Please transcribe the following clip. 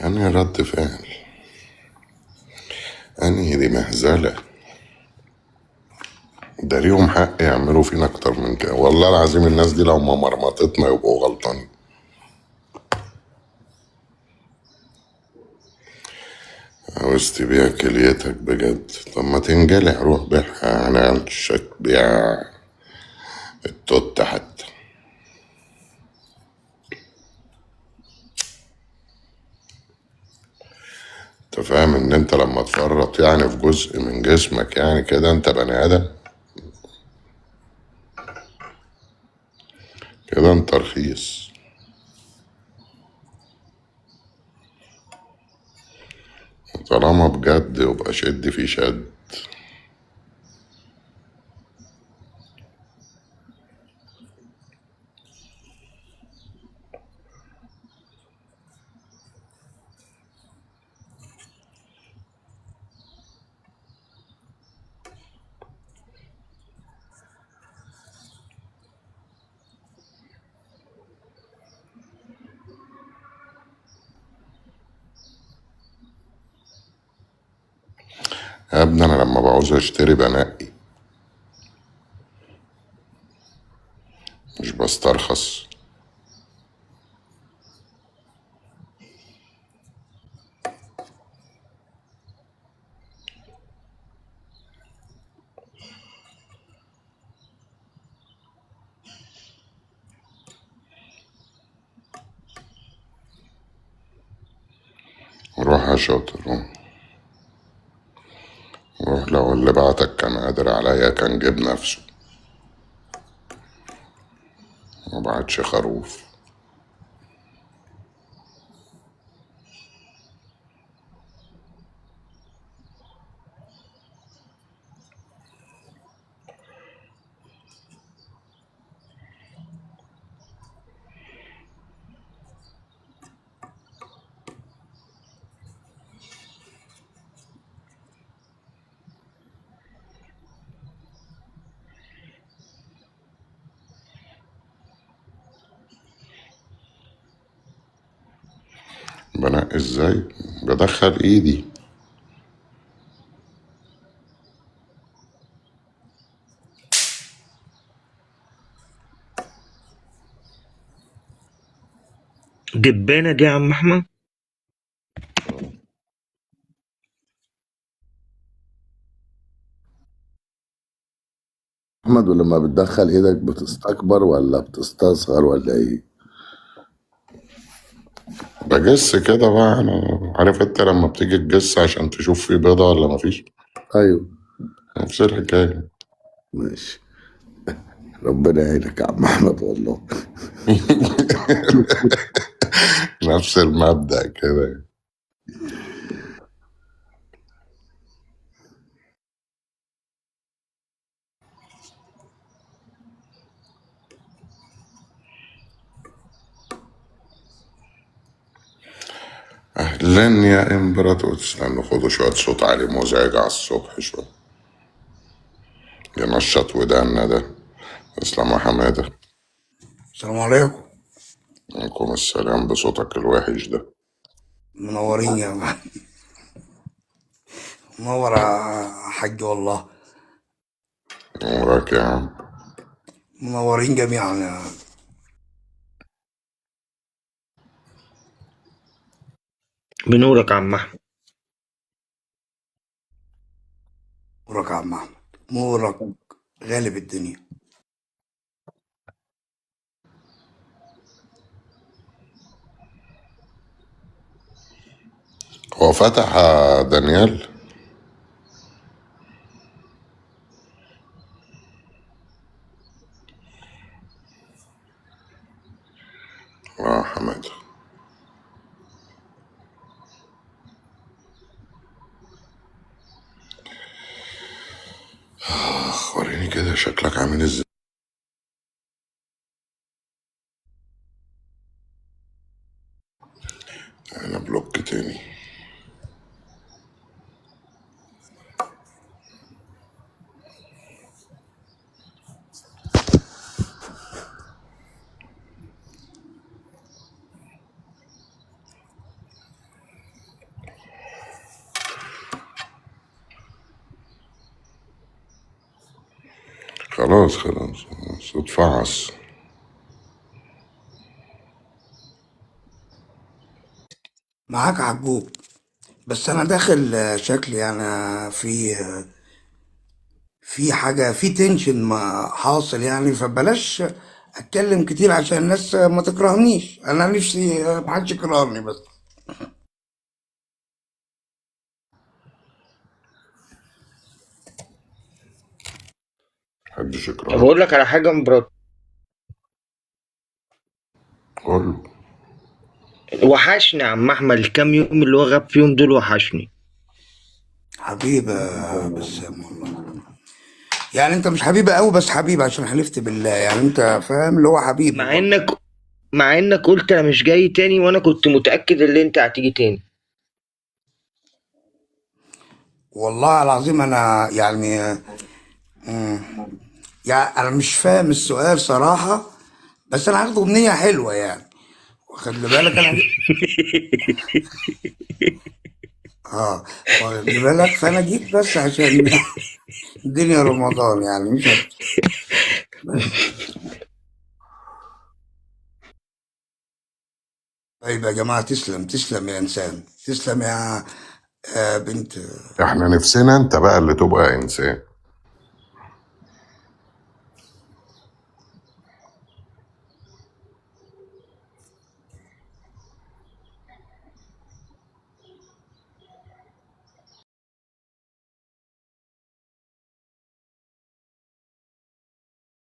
أنهي رد فعل؟ أنهي دي مهزلة؟ ده ليهم حق يعملوا فينا أكتر من كده، والله العظيم الناس دي لو ما مرمطتنا يبقوا غلطانين. عاوز تبيع كليتك بجد؟ طب ما تنجلع، روح بيعها، أنا شك بيع التوت حتى. انت فاهم ان انت لما تفرط يعني في جزء من جسمك يعني كده انت بني ادم؟ كده انت رخيص. طالما بجد يبقى شد في شد. يا ابني انا لما بعوز اشتري بنقي، مش بسترخص. روح يا شاطر، روح. روح، لو اللي بعتك كان قادر عليا كان جاب نفسه، ما بعتش خروف. بنقي ازاي؟ بدخل ايدي. دبانة دي يا عم أحمد. احمد، ولما بتدخل ايدك بتستكبر ولا بتستصغر ولا ايه؟ بجس كده بقى، انا عارف انت لما بتيجي تجس عشان تشوف في بيضة ولا مفيش. ايوه، نفس الحكاية. ماشي. ربنا يعينك يا عم احمد والله. نفس المبدأ كده. أهلا يا إمبراطور، استنوا خدوا شوية صوت عالي مزعج على الصبح شوية ينشط ودانا ده. اسلام يا حمادة. السلام عليكم. عليكم السلام بصوتك الوحش ده. منورين يا مان. منور يا حاج والله. وراك يا عم. منورين جميعا يا مان. بنورك يا عم أحمد. نورك يا عم احمد، نورك غالب الدنيا. هو فتح دانيال؟ حمادة. وريني كده شكلك عامل ازاي. انا بلوك تاني. خلاص اتفعص. معاك عجوب، بس انا داخل شكلي يعني في حاجة، في تنشن ما حاصل يعني، فبلاش اتكلم كتير عشان الناس ما تكرهنيش. انا نفسي محدش يكرهني بس. محدش طب يكرهك. اقول لك على حاجه مرات، قول له. وحشني يا عم احمد الكام يوم اللي هو غاب فيهم دول، وحشني. حبيبة يا بسام والله. يعني انت مش حبيبة قوي، بس حبيبة عشان حلفت بالله، يعني انت فاهم اللي هو حبيبي مع برضه. انك مع انك قلت انا مش جاي تاني، وانا كنت متاكد ان انت هتيجي تاني. والله العظيم انا يعني مم. يعني انا مش فاهم السؤال صراحة، بس انا هاخده بنية حلوة يعني. واخد لي بالك انا اه واخد لي بالك، فانا جيت بس عشان الدنيا رمضان يعني، مش اكتر بس. طيب يا جماعة، تسلم تسلم يا انسان، تسلم يا بنت. احنا نفسنا انت بقى اللي تبقى انسان.